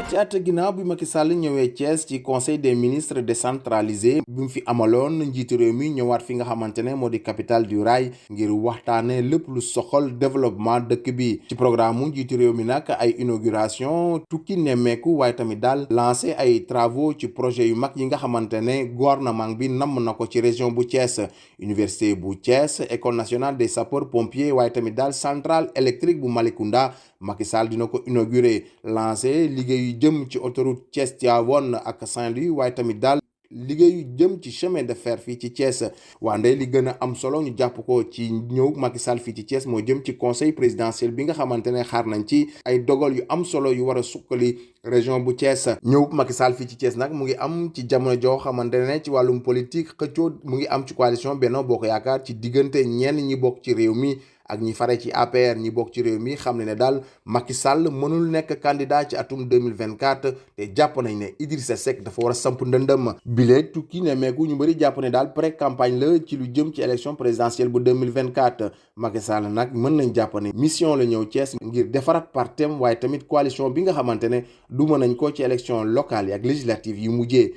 ci at ginnaaw bi Macky Sall ñëwee Thiès ci conseil des ministres décentralisé bi mu fi amaloon njiitu réew mi ñëwaat fi nga xamante ne moo di capitale du rail ngir waxtaane lépp lu soxal développement dëkk bi ci programme mu njiitu réew mi nag ay inauguration tukki nemmeeku waaye tamit daal lancé ay travaux ci projet yu mag yi nga xamante ne gouvernement bi namm na ko ci région bu Thiès université bu Thiès école nationale des sapeurs pompiers waaye tamit daal centrale électrique bu Malicounda Macky Sall dina ko inauguré lancé liggéeyu jëm ci autoroute Thiès Tivaouane ak Saint-Louis waaye tamit daal liggéeyu jëm ci chemin de fer fii ci Thiès wande li gën a am solo ñu jàpp ko ci ñëw Macky Sall fii ci Thiès moo jëm ci conseil présidentiel bi nga xamante ne xaar nañ ci ay dogal yu am solo yu war a sukkali région bu Thiès ñëw Macky Sall fii ci Thiès nag mu ngi am ci jamono joo xamante ne ci wàllum politique xëccoo mu ngi am ci coalition Benno Bokk Yaakaar ci diggante ñenn ñi bokk ci réew mi ak ñi fare ci APR ñi bokk ci réew mi xam ne daal Macky Sall mënul nekk candidat ci atum 2024 te jàpp nañ ne Idrissa Seck dafa war a samp ndëndëm bile tukki ne meeku ñu bëri jàpp ne daal pré campagne la ci lu jëm ci élection présidentielle bu 2024 Macky Sall nag mën nañ jàpp ne mission la ñëw Thiès ngir defaraat partem waaye tamit coalition bi nga xamante ne du mën nañ ko ci élection locale yi ak législative yi mujjee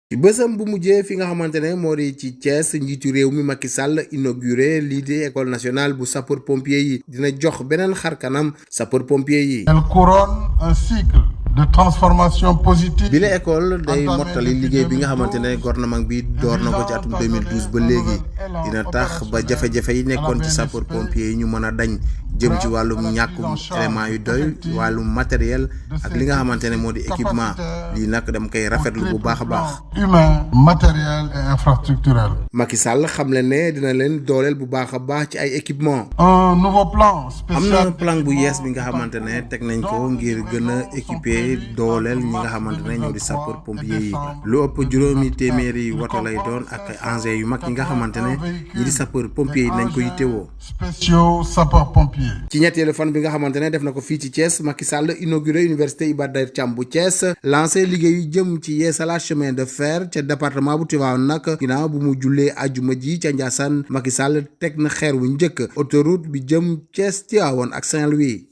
ci bésam bu mujjee fi nga xamante ne moo di ci Thiès njiitu réew mi Macky Sall inauguré lii di école nationale bu sapeur pompier yi dina jox beneen xar kanam sapeur pompier yi. Elle couronne un cycle de transformation positive. bile école day mottali liggéey bi nga xamante ne gouvernement bi door na ko ci atum 2012 ba léegi dina tax ba jafe-jafe yi nekkoon ci sapeur pompier yi ñu mën a dañ jëm ci wàllum ñàkkum élément yu doy wàllum matériel ak li nga xamante ne moo di équipement lii nag dama koy rafetlu bu baax a baax. humain matériel et infrastructurel. Macky Sall xamle ne dina leen dooleel bu baax a baax ci ay équipement. un nouveau plan spécial. am na plan bu yees bi nga xamante ne teg nañ ko ngir gën a équiper dooleel ñi nga xamante ne ñoo di sapeur pompier yi lu ëpp juróomi téeméeri woto lay doon ak engins yu mag yi nga xamante ne ñi di sapeur pompier yi nañ ko yittewoo. spéciaux sapeur pompier. ci ñetteelu fan bi nga xamante ne def na ko fii ci Thiès Macky Sall inauguré université Iba Der Thiam bu Thiès lancé liggéeyu jëm ci yeesala chemin de fer ca département bu Tivaouane nag ginnaaw bu mu jullee àjjuma ji ca Ndiassane Macky Sall teg na xeer wu njëkk autoroute bi jëm Thiès Tivaouane ak Saint-Louis.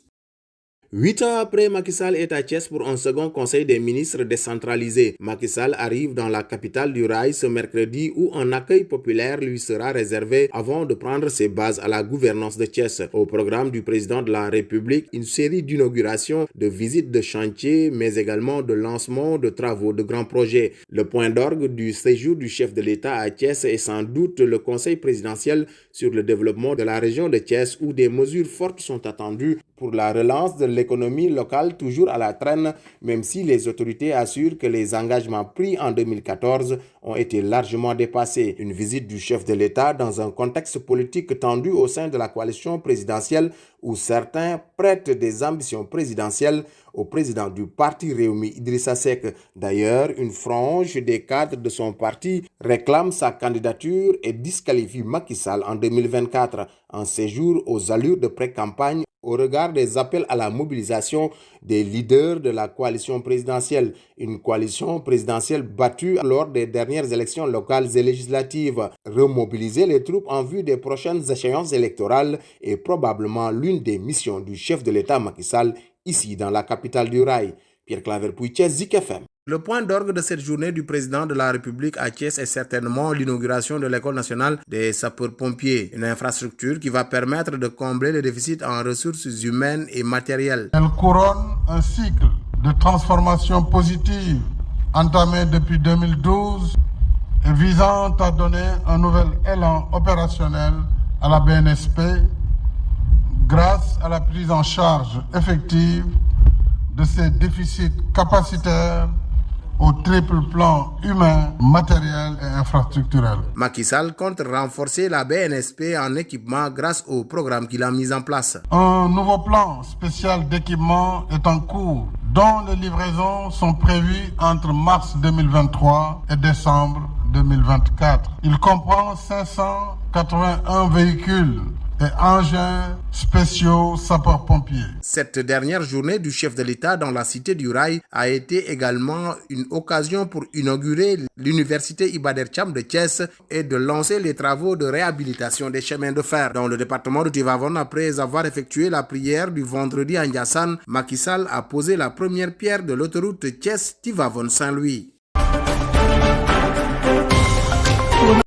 8 ans après, Macky Sall est à Thiès pour un second conseil des ministres décentralisé. Macky Sall arrive dans la capitale du rail ce mercredi où un accueil populaire lui sera réservé avant de prendre ses bases à la gouvernance de Thiès. Au programme du président de la République, une série d'inaugurations, de visites de chantier, mais également de lancement de travaux de grands projets. Le point d'orgue du séjour du chef de l'État à Thiès est sans doute le conseil présidentiel sur le développement de la région de Thiès où des mesures fortes sont attendues pour la relance de l'économie locale toujours à la traîne, même si les autorités assurent que les engagements pris en 2014 ont été largement dépassés. Une visite du chef de l'État dans un contexte politique tendu au sein de la coalition présidentielle où certains prêtent des ambitions présidentielles au président du parti Rewmi Idrissa Seck. D'ailleurs, une frange des cadres de son parti réclame sa candidature et disqualifie Macky Sall en 2024, un séjour aux allures de pré-campagne au regard des appels à la mobilisation des leaders de la coalition présidentielle, une coalition présidentielle battue lors des dernières élections locales et législatives. Remobiliser les troupes en vue des prochaines échéances électorales est probablement l'une des missions du chef de l'État Macky Sall ici dans la capitale du rail. Pierre Claver Pouy, Thiès, Zik FM. Le point d'orgue de cette journée du président de la République à Thiès est certainement l'inauguration de l'École nationale des sapeurs-pompiers, une infrastructure qui va permettre de combler le déficit en ressources humaines et matérielles. Elle couronne un cycle de transformation positive entamé depuis 2012 et visant à donner un nouvel élan opérationnel à la BNSP grâce à la prise en charge effective de ses déficits capacitaires au triple plan humain, matériel et infrastructurel. Macky Sall compte renforcer la BNSP en équipement grâce au programme qu'il a mis en place. Un nouveau plan spécial d'équipement est en cours, dont les livraisons sont prévues entre mars 2023 et décembre 2024. Il comprend 581 véhicules et engins spéciaux sapeurs-pompiers. Cette dernière journée du chef de l'État dans la cité du Rail a été également une occasion pour inaugurer l'université Iba Der Thiam de Thiès et de lancer les travaux de réhabilitation des chemins de fer. Dans le département de Tivaouane, après avoir effectué la prière du vendredi à Ndiassane, Macky Sall a posé la première pierre de l'autoroute Thiès-Tivaouane-Saint-Louis.